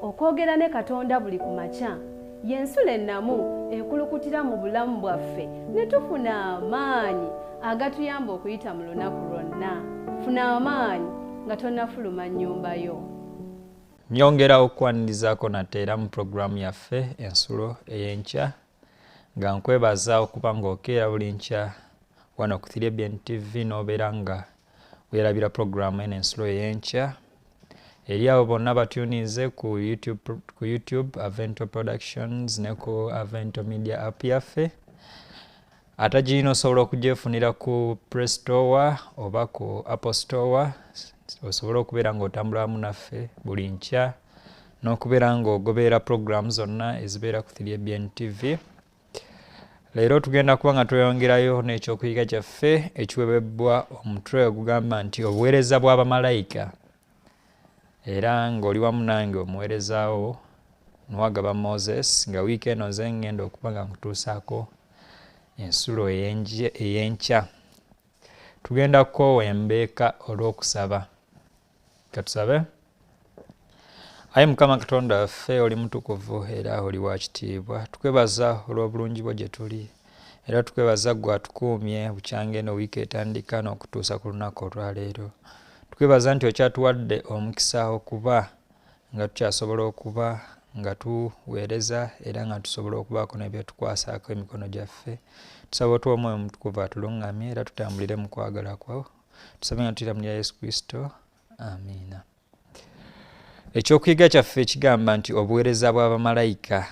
okwogera ne Katonda buli ku makya y'ensula ennamu ekulukutira mu bulamu bwaffe ne tufuna amaanyi agatuyamba okuyita mu lunaku lwonna. Funa amaanyi nga tonnafuluma nnyumba yo. Nyongera okwanirizaako nate era mu puroguramu yaffe ensulo ey'enkya nga nkwebaza okuba ng'okeera buli nkya wano ku 3BN TV n'obeera nga weerabira puroguramu eno ensulo ey'enkya. Eri abo bonna batuunize ku YouTube Avento Productions ne ku Avento Media app yaffe. Ate gino osobola okugyefunira ku Play Store oba ku Apple Store. Osobola okubeera ng'otambulamu naffe buli nkya n'okubeera ng'ogoberera puroguramu zonna ezibeera ku 3BN TV. Leero tugenda kuba nga tweyongerayo n'ekyokuyiga kyaffe ekiwebebbwa omutwe ogugamba nti obuweereza bw'abamalayika. Era ng'oli wamu nange omuweerezaawo Nwagaba Moses nga wiiki eno nze ngenda okuba nga nkutuusaako ensulo ey'enkya. Tugenda kukoowa embeeka olw'okusaba. Katusabe. Ayi Mukama Katonda waffe oli mutukuvu era oli wa kitiibwa. Tukwebaza olw'obulungi bwo gye tuli era tukwebaza ggwe atukuumye bukyange eno wiiki etandika n'okutuusa ku lunaku olwaleero. Tukwebaza nti okyatuwadde omukisa okuba nga tukyasobola okuba nga tuweereza era nga tusobola okubaako n'ebyetukwasaako emikono gyaffe. Tusaba otuwa Omwoyo Mutukuvu atuluŋŋamye era tutambulire mu kwagala kwo. Tusabe nga tuyita mu lya Yesu Kristo. Amiina. Ekyokuyiga kyaffe ekigamba nti obuweereza bw'abamalayika.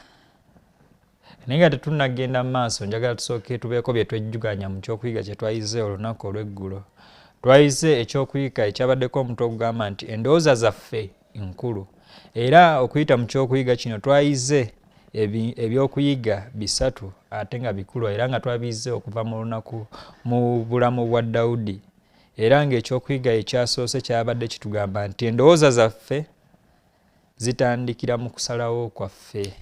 Naye nga tetunnagenda mu maaso njagala tusooke tubeeko bye twejjuganya mu kyokuyiga kye twayize olunaku olw'eggulo. Twayize ekyokuyiga ekyabaddeko omutwe ogugamba nti endowooza zaffe nkulu. Era okuyita mu kyokuyiga kino twayize ebyokuyiga bisatu ate nga bikulu era nga twabiyize okuva mu bulamu bwa Dawudi. Era ng'ekyokuyiga ekyasoose kyabadde kitugamba nti endowooza zaffe zitandikira mu kusalawo kwaffe.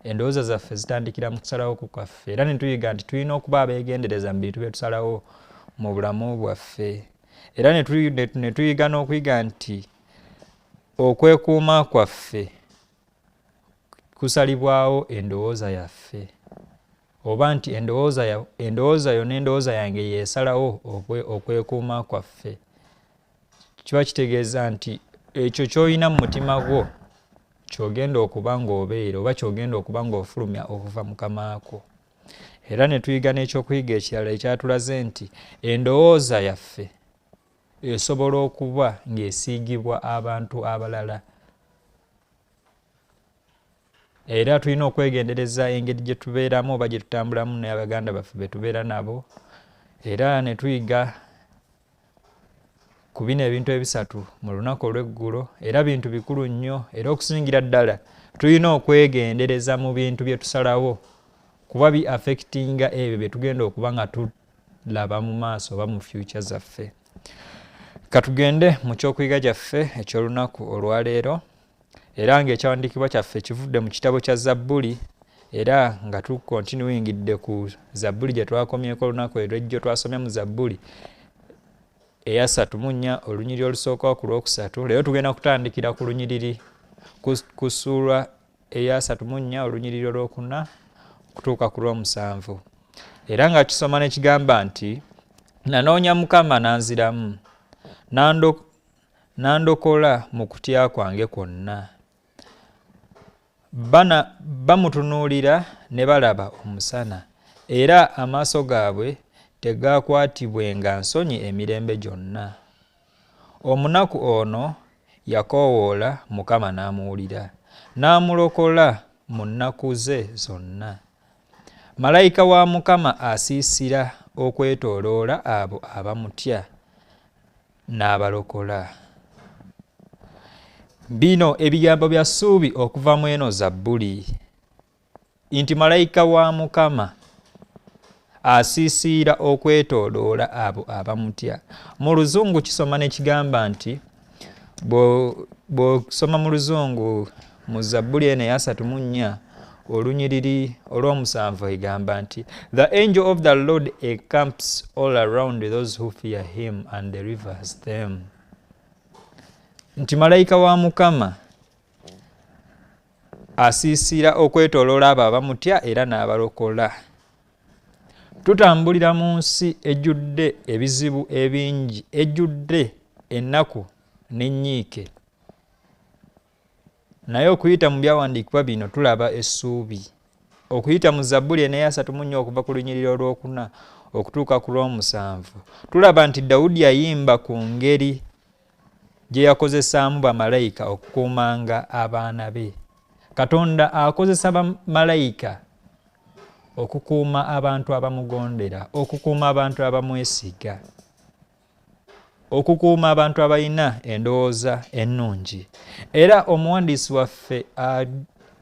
Endowooza zaffe zitandikira mu kusalawo kwaffe. Era ne tuyiga nti tulina okuba abeegendereza mu bintu bye tusalawo mu bulamu bwaffe. Era ne tuyiga n'okuyiga nti okwekuuma kwaffe kusalibwawo endowooza yaffe. Oba nti endowooza yo n'endowooza yange yeesalawo okwekuuma kwaffe. Kiba kitegeeza nti ekyo ky'olina mu mutima gwo ky'ogenda okuba ng'obeera oba ky'ogenda okuba ng'ofulumya okuva mu kamaako. Era ne tuyiga n'ekyokuyiga ekirala ekyatulaze nti endowooza yaffe esobola okuba ng'esiigibwa abantu abalala. Era tulina okwegendereza engeri gye tubeeramu oba gye tutambulamu n'abaganda baffe be tubeera nabo. Era ne tuyiga ku bino ebintu ebisatu mu lunaku olw'eggulo era bintu bikulu nnyo. Era okusingira ddala tulina okwegendereza mu bintu bye tusalawo kuba bi affectinga ebyo bye tugenda okuba nga tulaba mu maaso oba mu future zaffe. Katugende mu kyokuyiga gyaffe eky'olunaku olwaleero era ng'ekyawandiikibwa kyaffe kivudde mu kitabo kya Zabbuli era nga tukontinuingidde ku Zabbuli gye twakomyeko olunaku olw'ejjo. Twasomye mu Zabbuli eya 34 olunyiriri olusooka ku lwokusatu. Leero tugenda kutandikira ku lunyiriri ku ssuula eya 34 olunyiriri olwokuna kutuuka ku lw'omusanvu. Era nga kisoma n'ekigamba nti nanoonya Mukama n'anziramu n'andokola mu kutya kwange kwonna. Bamutunuulira ne balaba omusana era amaaso gaabwe tegaakwatibwenga nsonyi emirembe gyonna. Omunaku ono yakoowoola Mukama n'amuwulira n'amulokola mu nnaku ze zonna. Malayika wa Mukama asiisira okwetooloola abo abamutya n'abalokola. Bino ebigambo bya ssuubi okuva mu eno Zabbuli nti malayika wa Mukama asiisira okwetooloola abo abamutya. Mu Luzungu kisoma n'ekigamba nti bw'osoma mu Luzungu mu Zabbuli eno eya 34 olunyiriri olw'omusanvu egamba nti the angel of the Lord encamps all around those who fear him and delivers them. Nti malayika wa Mukama asiisira okwetooloola abo abamutya era n'abalokola. Tutambulira mu nsi ejjudde ebizibu ebingi, ejjudde ennaku n'ennyiike. Naye okuyita mu byawandiikibwa bino tulaba essuubi. Okuyita mu Zabbuli eneeya 34 okuva ku lunyiriri olwokuna okutuuka ku lw'omusanvu tulaba nti Dawudi yayimba ku ngeri gye yakozesaamu bamalayika okukuumanga abaana be. Katonda akozesa bamalayika okukuuma abantu abamugondera, okukuuma abantu abamwesiga, okukuuma abantu abalina endowooza ennungi. Era omuwandiisi waffe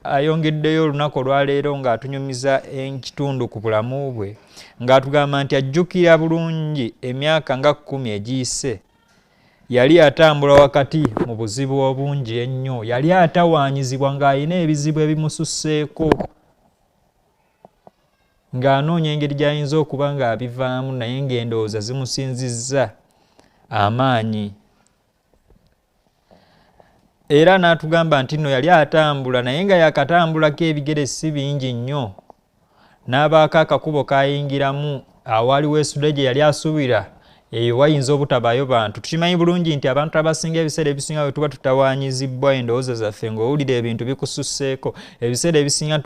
ayongeddeyo olunaku olwaleero ng'atunyumiza ekitundu ku bulamu bwe ng'atugamba nti ajjukira bulungi emyaka nga 10 egiyise. Yali atambula wakati mu buzibu obungi ennyo, yali atawaanyizibwa ng'alina ebizibu ebimususseeko, ng'anoonya engeri gy'ayinza okuba ng'abivaamu naye ng'endowooza zimusinzizza amaanyi. Era n'atugamba nti nno yali atambula naye nga yakatambulako ebigere si bingi nnyo, n'abaako akakubo kayingiramu awaliwo esudde gye yali asuubira eyo wayinza obutabaayo bantu. Tukimanyi bulungi nti abantu abasinga ebiseera ebisinga bwe tuba tutawaanyizibwa endowooza zaffe ng'owulira ebintu bikususseeko, ebiseera ebisinga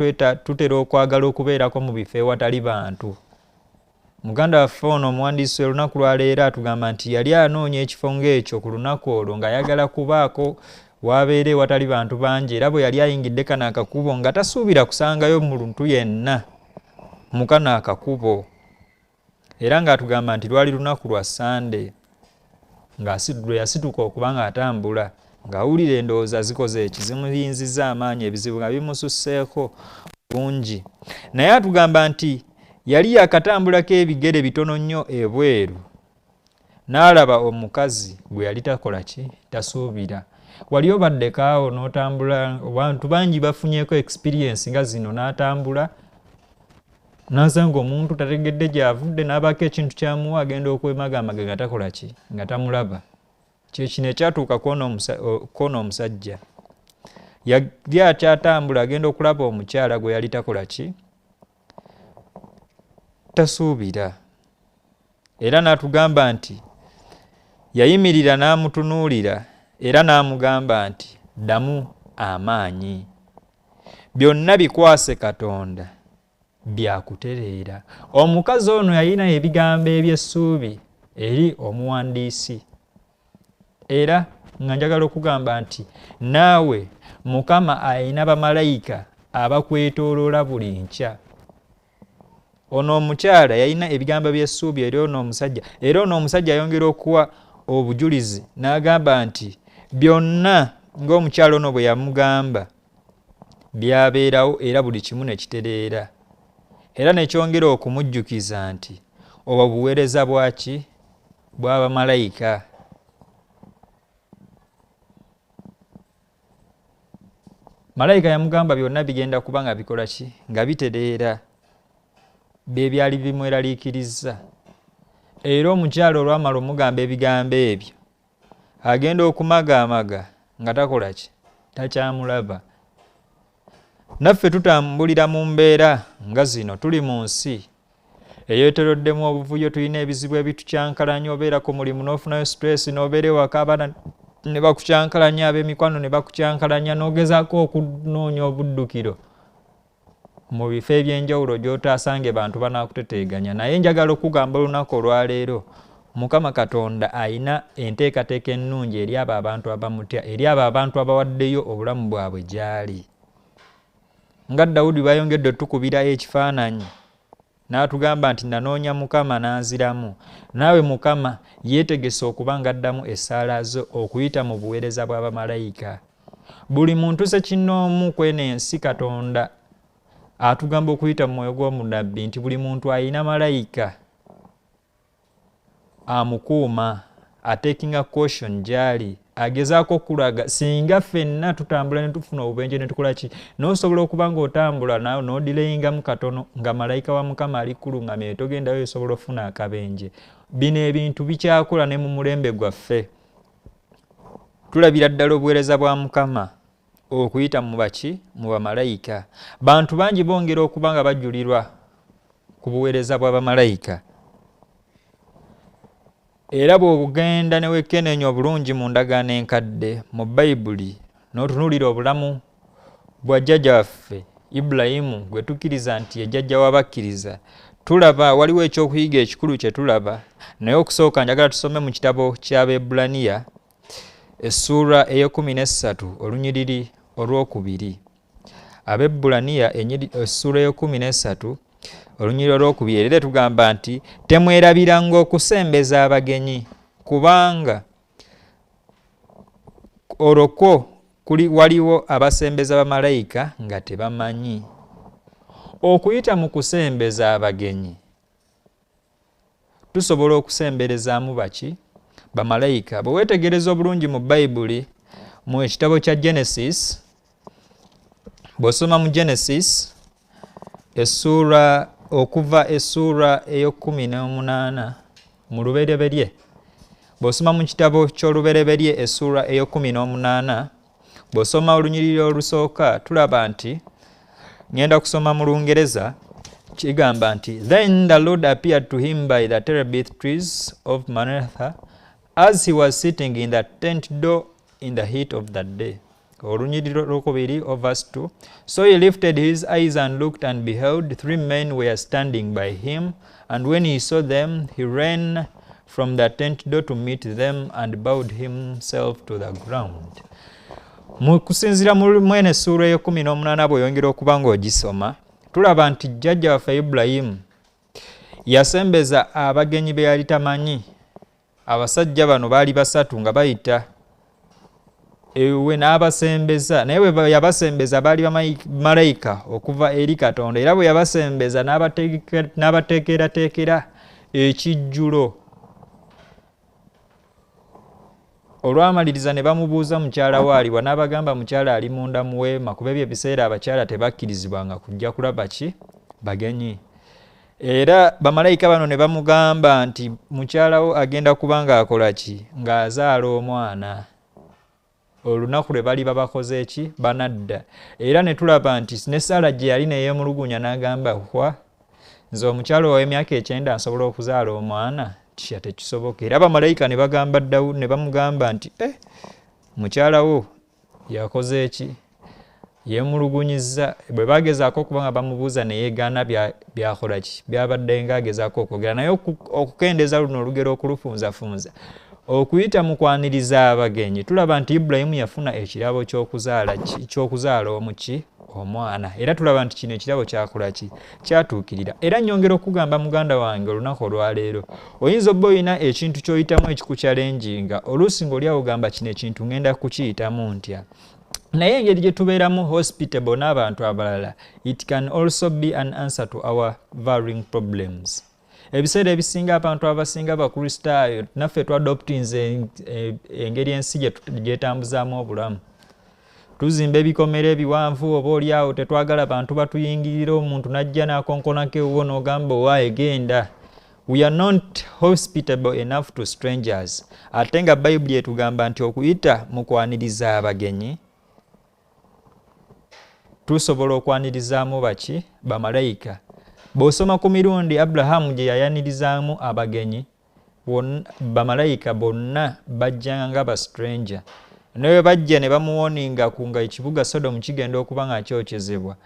tutera okwagala okubeerako mu bifo ewatali bantu. Muganda waffe ono omuwandiisi olunaku lwaleero atugamba nti yali anoonya ekifo ng'ekyo ku lunaku olwo ng'ayagala kubaako wabeere ewatali bantu bangi, era bwe yali ayingidde kano akakubo nga tasuubira kusangayo muntu yenna mu kano akakubo. Era ng'atugamba nti lwali lunaku lwa Sande lwe yasituka okuba ng'atambula ng'awulira endowooza zikoze ekizimuyinziza amaanyi, ebizibu nga bimususseeko bungi. Naye atugamba nti yali yakatambulako ebigere bitono nnyo ebweru n'alaba omukazi gwe yali takola ki, tasuubira. Wali obaddeko awo n'otambula, abantu bangi bafunyeeko experience nga zino, n'atambula n'asanga omuntu tategedde gy'avudde n'abaako ekintu kyamuwa agenda okwemagamaga nga takola ki, nga tamulaba. Kyekino ekyatuuka kw'ono omusajja. Yali akyatambula agenda okulaba omukyala gwe yali takola ki, tasuubira. Era n'atugamba nti yayimirira n'amutunuulira era n'amugamba nti ddamu amaanyi, byonna bikwase Katonda byakutereera. Omukazi ono yalina ebigambo eby'essuubi eri omuwandiisi, era nga njagala okugamba nti naawe Mukama alina bamalayika abakwetooloola buli nkya. Ono omukyala yalina ebigambo by'essuubi eri ono omusajja, era ono omusajja ayongera okuwa obujulizi n'agamba nti byonna ng'omukyala ono bwe yamugamba byabeerawo era buli kimu ne kitereera. Era nekyongera okumujjukiza nti obwo buweereza bwaki, bw'abamalayika. Malayika yamugamba byonna bigenda kuba nga bikola ki, nga bitereera. Bye byali bimweraliikiriza. Era omukyala olwamala omugamba ebigambo ebyo agenda okumaga nga takola ki, takyamulaba. Naffe tutambulira mu mbeera nga zino, tuli mu nsi eyeetooloddemu obuvuyo, tulina ebizibu ebitukyankalanya, obeera ku mulimu n'ofunayo stress, n'obeera ewaka abaana ne bakukyankalanya, ab'emikwano ne bakukyankalanya, n'ogezaako okunoonya obuddukiro mu bifo eby'enjawulo gy'otaasange bantu banaakuteteeganya. Naye njagala okugamba olunaku olwaleero Mukama Katonda alina enteekateeka ennungi eri abo abantu abamutya, eri abo abantu abawaddeyo obulamu bwabwe gy'ali. Nga Dawudi bayongedde tukubira ekifaananyi n'atugamba nti nanoonya Mukama n'anziramu. Naawe Mukama yeetegese okuba ng'addamu essaala zo okuyita mu buweereza bw'abamalayika. Buli muntu sekinnoomu kw'eno ensi Katonda atugamba okuyita mu mwoyo gw'omudabbi nti buli muntu alina malayika amukuuma, atekinga caution gy'ali, agezaako okulaga singa ffenna tutambula ne tufuna obubenje ne tukola ki, n'osobola okuba ng'otambula nawe n'odilayingamu katono nga malayika wa Mukama ali kuluŋŋamye, togendayo osobola ofuna akabenje. Bino ebintu bikyakola ne mu mulembe gwaffe. Tulabira ddala obuweereza bwa Mukama okuyita mu baki mu bamalayika. Bantu bangi bongera okuba nga bajulirwa ku buweereza bw'abamalayika. Era bw'ogenda ne wekenneenya obulungi mu ndagaano enkadde mu Bayibuli n'otunuulira obulamu bwa jjajja waffe Ibulayimu gwe tukkiriza nti ye jjajja w'abakkiriza, tulaba waliwo ekyokuyiga ekikulu kye tulaba. Naye okusooka njagala tusome mu kitabo ky'Abebbulaniya essuula ey'ekumina olunyiriri olwokubiri. Abebbulaniya essuula ey'ekumina olunyiriri olwokubiri, era tugamba nti temwerabiranga okusembeza abagenyi, kubanga olwo waliwo abasembeza bamalayika nga tebamanyi. Okuyita mu kusembeza abagenyi tusobola okusemberezaamu baki bamalayika. Bwe weetegereza obulungi mu Bayibuli mu ekitabo kya Genesis, bw'osoma mu Genesis okuva essuula ey'okumin'omunaana mu lubereberye, bw'osoma mu kitabo ky'olubereberye essuula ey'okumin'omunaana, bw'osoma olunyiriri olusooka tulaba nti, ngenda kusoma mu Lungereza, kigamba nti then the Lord appeared to him by the terebinth trees of Manasseh as he was sitting in the tent door in the heat of the day. Olunyiriri olwokubiri verse 2, so he lifted his eyes and looked, and behold, 3 men were standing by him, and when he saw them, he ran from the tent door to meet them and bowed himself to the ground. Mu kusinziira mwene essuula ey'ekumina bw'oyongera okuba ng'ogisoma, tulaba nti jjajja waffe Ibulayimu yasembeza abagenyi be yali tamanyi. Abasajja bano baali 3 nga bayita ewe n'abasembeza, naye bwe yabasembeza baali bamalayika okuva eri Katonda, era bwe yabasembeza n'abateekerateekera ekijjulo. Olwamaliriza ne bamubuuza mukyala waaliwa, n'abagamba mukyala ali munda mu weema, kuba ebyo ebiseera abakyala tebakkirizibwanga kujja kulaba ki bagenyi. Era bamalayika bano ne bamugamba nti mukyalawo agenda kuba ng'akola ki, ng'azaala omwana. Olunaku lwe bali babakoze eki, banadda. Era ne tulaba nti ne Saala gye yali ne yeemulugunya n'agamba, nze omukyala ow'emyaka 9 nsobola okuzaala omwana? Kisha tekisoboka. Era bamalayika ne bagamba Dawudi, ne bamugamba nti mukyala wo yakoze eki, yeemulugunyizza. Bwe bagezaako okuba nga bamubuuza ne yeegaana byakola ki, byabadde ng'agezaako okwogera naye okukendeeza luno olugero okulufunzafunza. Okuyita mu kwaniriza abagenyi tulaba nti Ibulayimu yafuna ekirabo ky'okuzaala omuki omwana, era tulaba nti kino ekirabo kyakola ki, kyatuukirira. Era nnyongera okugamba muganda wange olunaku olwaleero, oyinza obba olina ekintu ky'oyitamu ekikuchalenjinga, oluusi ng'oli awo ogamba kino ekintu ngenda kukiyitamu ntya. Naye engeri gye tubeeramu hospitable n'abantu abalala, it can also be an answer to our varying problems. Ebiseera ebisinga abantu abasinga bakristaayo naffe twadoptinze engeri ensi gyetambuzaamu obulamu. Tuzimba ebikomera ebiwanvu, oba oli awo tetwagala bantu batuyingirira, omuntu najja n'akonkonako ewuwo n'ogamba owaaye genda. We are not hospitable enough to strangers. Ate nga Bayibuli etugamba nti okuyita mu kwaniriza abagenyi tusobola okwanirizaamu baki bamalayika. Bw'osoma ku mirundi Abulahamu gye yayanirizaamu abagenyi, bamalayika bonna bajjanga ba stranger. Naye bajja ne bamuwoninga nga ekibuga Sodomu kigenda okuba nga kyokyezebwa,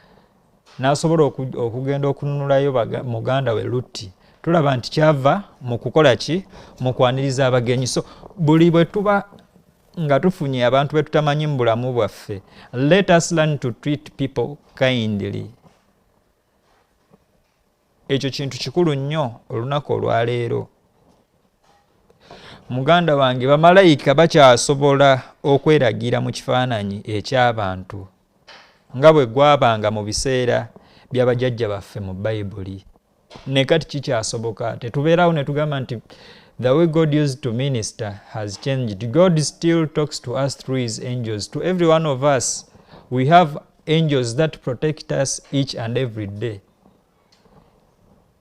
n'asobola okugenda okununulayo muganda we Lutti. Tulaba nti kyava mu kukola ki, mu kwaniriza abagenyi. So buli bwe tuba nga tufunye abantu be tutamanyi mu bulamu bwaffe, let us learn to treat people kindly. Ekyo kintu kikulu nnyo olunaku olwaleero. Muganda wange, bamalayika bakyasobola okweragira mu kifaananyi eky'abantu nga bwe gwabanga mu biseera by'abajjajja baffe mu Bayibuli. Ne kati kikyasoboka. Tetubeerawo ne tugamba nti the way God used to minister has changed. God still talks to us through his angels. To every one of us, we have angels that protect us each and every day.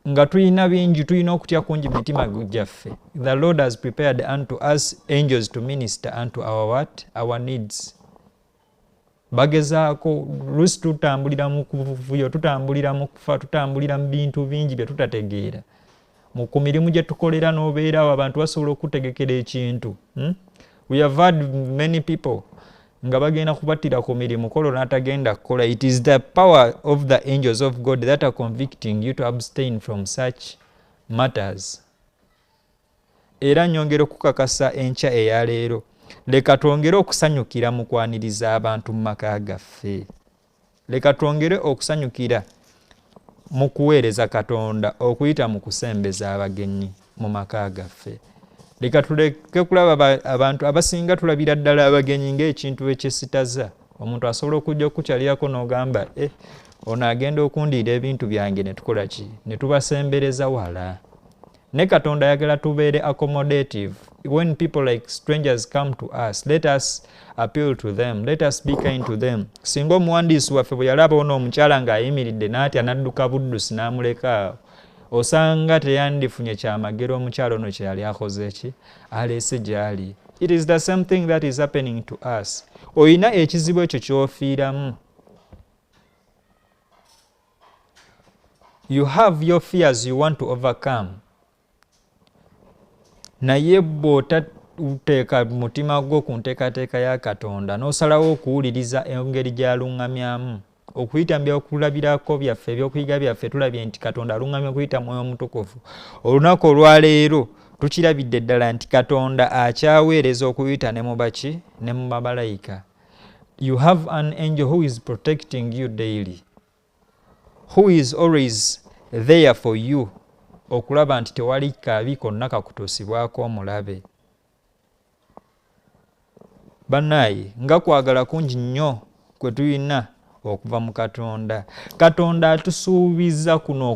Nga tulina bingi, tulina okutya kungi mitima gyaffe. The Lord has prepared unto us angels to minister unto our what? Our needs. bagezaako lusi tutambulira mu kuvuyo, tutambulira mu kufa, tutambulira mu bintu bingi bye tutategeera. Ku mirimu gye tukolera n'obeerawo abantu basobola okutegekera ekintu. We have had many people nga bagenda kubattira ku mirimu kolo n'atagenda kukola. It is the power of the angels of God that are convicting you to abstain from such matters. Era nyongera okukakasa enkya eya leero, leka twongere okusanyukira mu kwaniriza abantu mu maka gaffe. Leka twongere okusanyukira mu kuweereza Katonda okuyita mu kusembeza abagenyi mu maka gaffe. Leka tuleke kulaba abantu abasinga tulabira ddala abagenyi ng'ekintu ekyesitaza. Omuntu asobola okujja okukyalirako n'ogamba ono agenda okundiira ebintu byange ne tukola ki? Ne tubasembereza wala. Ne Katonda ayagala tubeere accommodative. When people like strangers come to us, let us appeal to them. Let us be kind to them. Singa omuwandiisi waffe bwe yalaba ono omukyala ng'ayimiridde n'atya n'adduka buddusi n'amuleka, osanga teyandifunye kyamagero omukyala ono kye yali akoze ki? Aleese gy'ali. It is the same thing that is happening to us. Oyina ekizibu ekyo ky'ofiiramu. You have your fears you want to overcome. Naye bw'otateeka mutima gwo ku nteekateeka ya Katonda n'osalawo okuwuliriza engeri gy'aluŋŋamyamu, okuyita mu byokulabirako byaffe, ebyokuyiga byaffe, tulabye nti Katonda aluŋŋamya okuyita Mwoyo Mutukuvu. Olunaku olwaleero tukirabidde ddala nti Katonda akyaweereza okuyita ne mu baki? Ne mu bamalayika. You have an angel who is protecting you daily, who is always there for you, okulaba nti tewali kabi konna kakutuusibwako omulabe. Bannaayi, nga kwagala kungi nnyo kwe tulina okuva mu Katonda. Katonda atusuubira kuno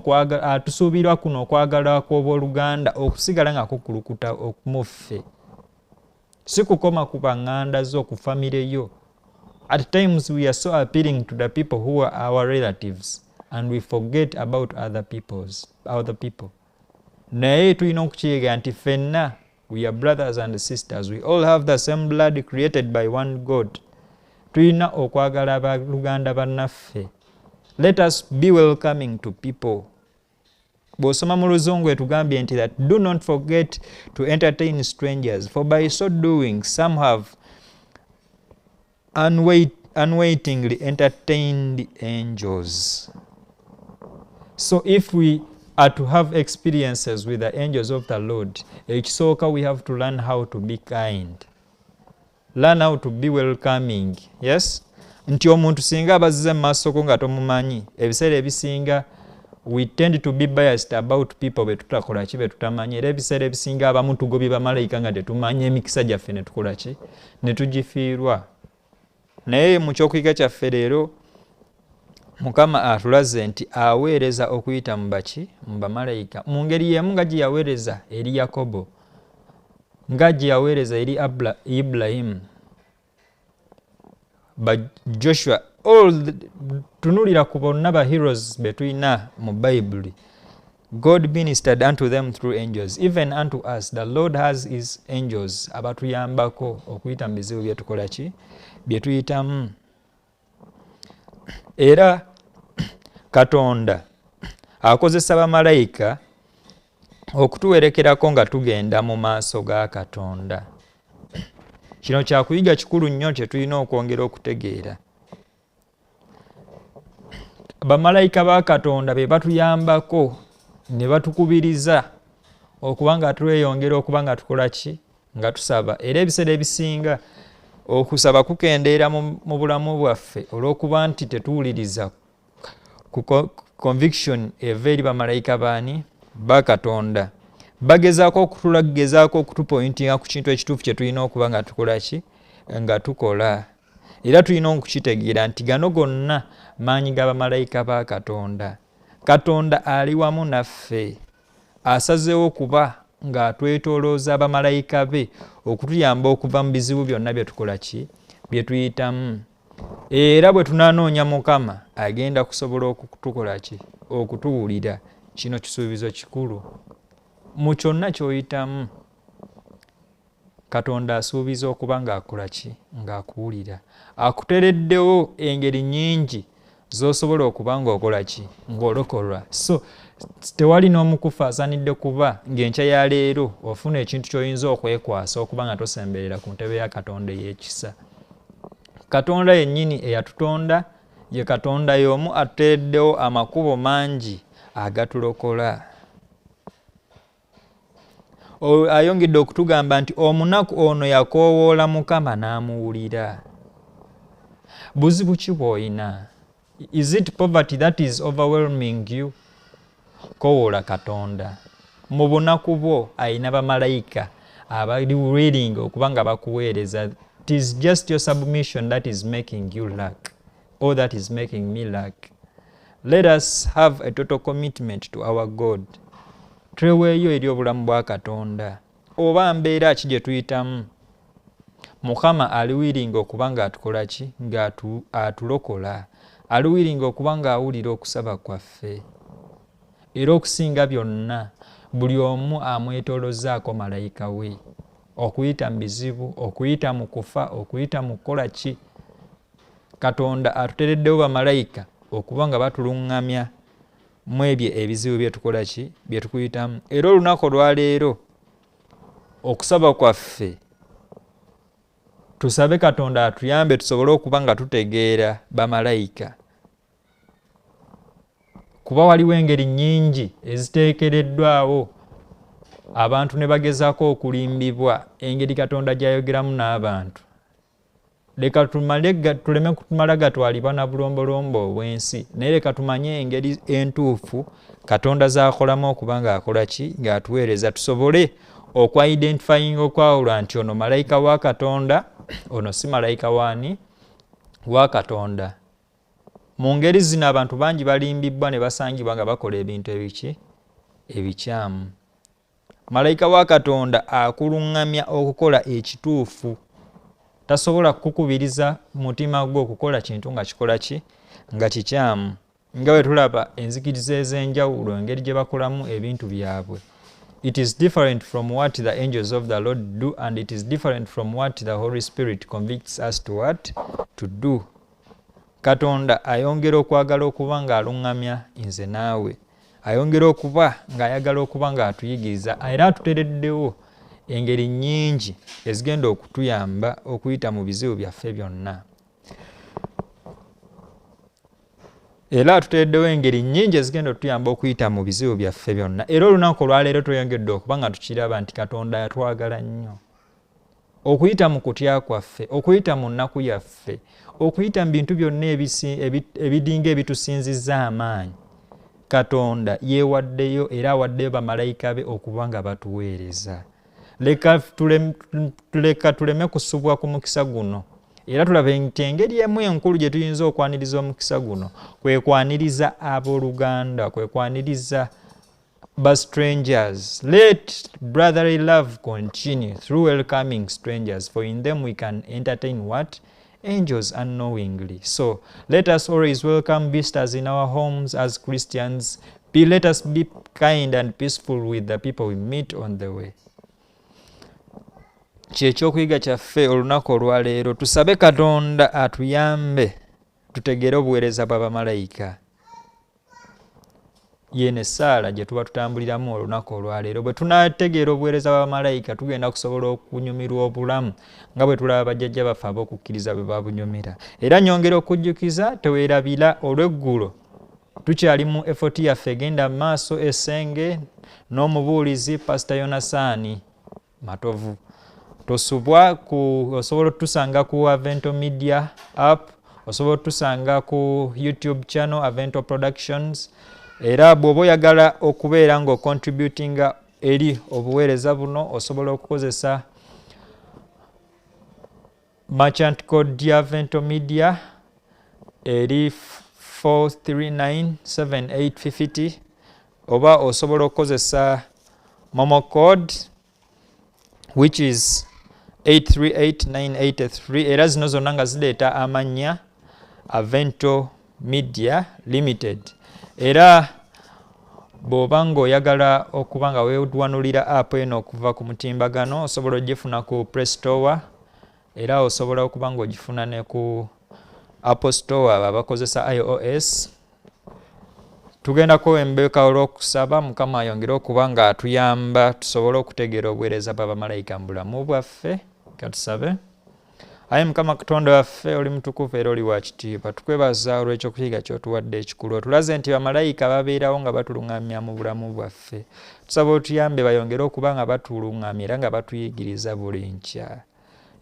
okwagala kw'obooluganda okusigala nga kukulukuta okumuffe. Si kukoma ku baŋŋanda zo ku famire yo. At times we are so appealing to the people who are our relatives and we forget about other people. Naye tulina okukiyiga nti ffenna we are brothers and sisters. We all have the same blood created by one God. Tulina okwagala abaluganda bannaffe. Let us be welcoming to people. Bw'osoma mu Luzungu etugambye nti that do not forget to entertain strangers, for by so doing some have unwittingly entertained angels. So if we are to have experiences with the angels of the Lord, ekisooka we have to learn how to be kind. Learn how to be welcoming. Yes? Nti omuntu singa abazize mu maaso ko nga tomumanyi, ebiseera ebisinga we tend to be biased about people be tutakola ki, be tutamanyi. Era ebiseera ebisinga abamu tugobye bamalayika nga tetumanyi emikisa gyaffe ne tukola ki, ne tugifiirwa. Naye mu kyokuyiga kyaffe leero Mukama atulaze nti aweereza okuyita mu baki? Mu bamalayika. Mu ngeri y'emu nga gye yaweereza eri Yakobo, nga gye yaweereza eri Ibrahim, ba Joshua, tunulira ku bonna ba heroes be tulina mu Bayibuli. God ministered unto them through angels. Even unto us, the Lord has his angels abatuyambako okuyita mu bizibu bye tukola ki? Bye tuyitamu. Era Katonda akozesa bamalayika okutuwerekerako nga tugenda mu maaso ga Katonda. Kino kyakuyiga kikulu nnyo kye tulina okwongera okutegeera. Bamalayika ba Katonda be batuyambako ne batukubiriza okuba nga tweyongera okuba nga tukola ki? Nga tusaba. Era ebiseera ebisinga okusaba kukendeera mu bulamu bwaffe olw'okuba nti tetuwuliriza ku conviction eva eri bamalayika baani? Ba Katonda. Bagezaako okutupointinga ku kintu ekituufu kye tulina okuba nga tukola ki? Nga tukola. Era tulina okukitegeera nti gano gonna maanyi ga bamalayika ba Katonda. Katonda ali wamu naffe. Asazeewo kuba ng'atwetoolooza bamalayika be okutuyamba okuva mu bizibu byonna bye tukola ki? Bye tuyitamu. Era bwe tunaanoonya Mukama agenda kusobola okutukola ki? Okutuwulira. Kino kisuubizo kikulu. Mu kyonna ky'oyitamu Katonda asuubiza okuba ng'akola ki? Ng'akuwulira. Akutereddewo engeri nnyingi z'osobola okuba ng'okola ki? Ng'olokolwa. So tewali n'omukufa asaanidde kuba ng'enkya ya leero ofuna ekintu ky'oyinza okwekwasa okuba nga tosemberera ku ntebe ya Katonda ey'ekisa. Katonda yennyini eyatutonda ye Katonda y'omu atutereddewo amakubo mangi agatulokola. Ayongedde okutugamba nti omunaku ono yakoowoola Mukama n'amuwulira. Buzibu ki bw'oyina? Is it poverty that is overwhelming you? Koowoola Katonda. Mu bunaku bwo ayina bamalayika abali willing okuba nga bakuweereza. It is just your submission that is making you lack, or that is making me lack. Let us have a total commitment to our God. Tweweeyo eri obulamu bwa Katonda. Oba mbeera ki gye tuyitamu, Mukama ali willing okuba ng'atukola ki? Ng'atulokola. Ali willing okuba ng'awulira okusaba kwaffe. Era okusinga byonna, buli omu amwetoolozaako malayika we. Okuyita mu bizibu, okuyita mu kufa, okuyita mu kukola ki? Katonda atutereddewo bamalayika okuba nga batuluŋŋamya mu ebyo ebizibu bye tukola ki? Bye tukuyitamu. Era olunaku olwaleero okusaba kwaffe tusabe Katonda atuyambe tusobole okuba nga tutegeera bamalayika. Kuba waliwo engeri nnyingi eziteekereddwawo abantu ne bagezaako okulimbibwa engeri Katonda gy'ayogeramu n'abantu. Leka tuleme kutumala gatwalibwa na bulombolombo obw'ensi, naye leka tumanye engeri entuufu Katonda z'akolamu okuba ng'akola ki? Ng'atuweereza tusobole okwa-identifying okwawula nti ono malayika wa Katonda, ono si malayika waani? Wa Katonda. Mu ngeri zino abantu bangi balimbibbwa ne basangibwa nga bakola ebintu ebiki? Ebikyamu. Malayika wa Katonda akuluŋŋamya okukola ekituufu. Tasobola kukubiriza mutima gwo okukola kintu nga kikola ki? Nga kikyamu. Nga bwe tulaba enzikiriza ez'enjawulo engeri gye bakolamu ebintu byabwe. It is different from what the angels of the Lord do, and it is different from what the Holy Spirit convicts us to what? To do. Katonda ayongera okwagala okuba ng'aluŋŋamya nze naawe. Ayongera okuba ng'ayagala okuba ng'atuyigiriza era atutereddewo engeri nnyingi ezigenda okutuyamba okuyita mu bizibu byaffe byonna. Era atutereddewo engeri nnyingi ezigenda okutuyamba okuyita mu bizibu byaffe byonna. Era olunaku olwaleero tweyongedde okuba nga tukiraba nti Katonda yatwagala nnyo. Okuyita mu kutya kwaffe, okuyita mu nnaku yaffe, okuyita mu bintu byonna ebidinga ebitusinzizza amaanyi, Katonda yeewaddeyo era awaddeyo bamalayika be okuba nga batuweereza. Leka tuleme kusubwa ku mukisa guno. Era tulabe nti engeri emu enkulu gye tuyinza okwaniriza omukisa guno kwe kwaniriza abooluganda, kwe kwaniriza strangers. Let brotherly love continue through welcoming strangers, for in them we can entertain what? Angels unknowingly. So let us always welcome visitors in our homes as Christians. Let us be kind and peaceful with the people we meet on the way. Kyekyokuyiga kyaffe olunaku olwaleero, tusabe Katonda atuyambe tutegeere obuweereza bwa bamalayika. Yene essaala gye tuba tutambuliramu olunaku olwaleero. Bwe tunaategeera obuweereza bwa bamalayika tugenda kusobola okunyumirwa obulamu nga bwe tulaba bajjajja baffe ab'okukkiriza bwe babunyumira. Era nyongera okujjukiza, teweerabira olw'eggulo tukyali mu effort yaffe egenda mu maaso essenge n'omubuulizi Pastor Yonasaani Matovu. Tosubwa osobola otusanga ku Avento Media app, osobola otusanga ku YouTube channel Avento Productions. Era bw'oba oyagala okubeera ng'ocontributinga eri obuweereza buno osobola okukozesa merchant code ya Avento Media eri 4397850, oba osobola okukozesa Momo code which is 838983. Era zino zonna nga zireeta amannya Avento Media Limited. Era bw'oba ng'oyagala okuba nga weewanulira app eno okuva ku mutimbagano osobola ogifuna ku Play Store era osobola okuba ng'ogifuna ne ku Apple Store abakozesa iOS. Tugendako embeeka olw'okusaba Mukama ayongere okuba nga atuyamba tusobole okutegeera obuweereza bw'abamalayika mu bulamu bwaffe. Katusabe. Ayi Mukama Katonda waffe oli mutukuvu era oli wa kitiibwa, tukwebaza olw'ekyokuyiga ky'otuwadde ekikulu. Otulaze nti bamalayika babeerawo nga batuluŋŋamya mu bulamu bwaffe. Tusaba otuyambe bayongere okuba nga batuluŋŋamya era nga batuyigiriza buli nkya.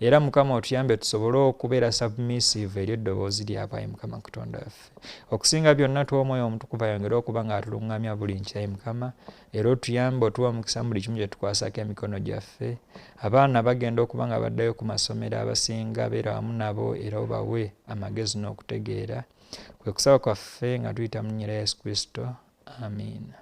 Era Mukama otuyambe tusobole okubeera submissive eri eddoboozi lyabwe, Ayi Mukama Katonda waffe. Okusinga byonna tuwa Omwoyo Omutukuvu ayongere okuba nga atuluŋŋamya buli nkya, Ayi Mukama. Era otuyambe otuwa omukisa buli kimu kye tukwasako emikono gyaffe. Abaana bagenda okuba nga baddayo ku masomero abasinga beera wamu nabo era obawe amagezi n'okutegeera. Kwe kusaba kwaffe nga tuyita mu nnyina ya Yesu Kristo. Amiina.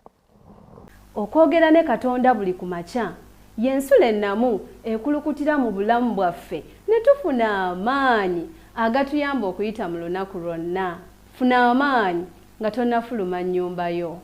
Okwogera ne Katonda buli ku makya y'ensula ennamu ekulukutira mu bulamu bwaffe ne tufuna amaanyi agatuyamba okuyita mu lunaku lwonna. Funa amaanyi nga tonnafuluma nnyumba yo.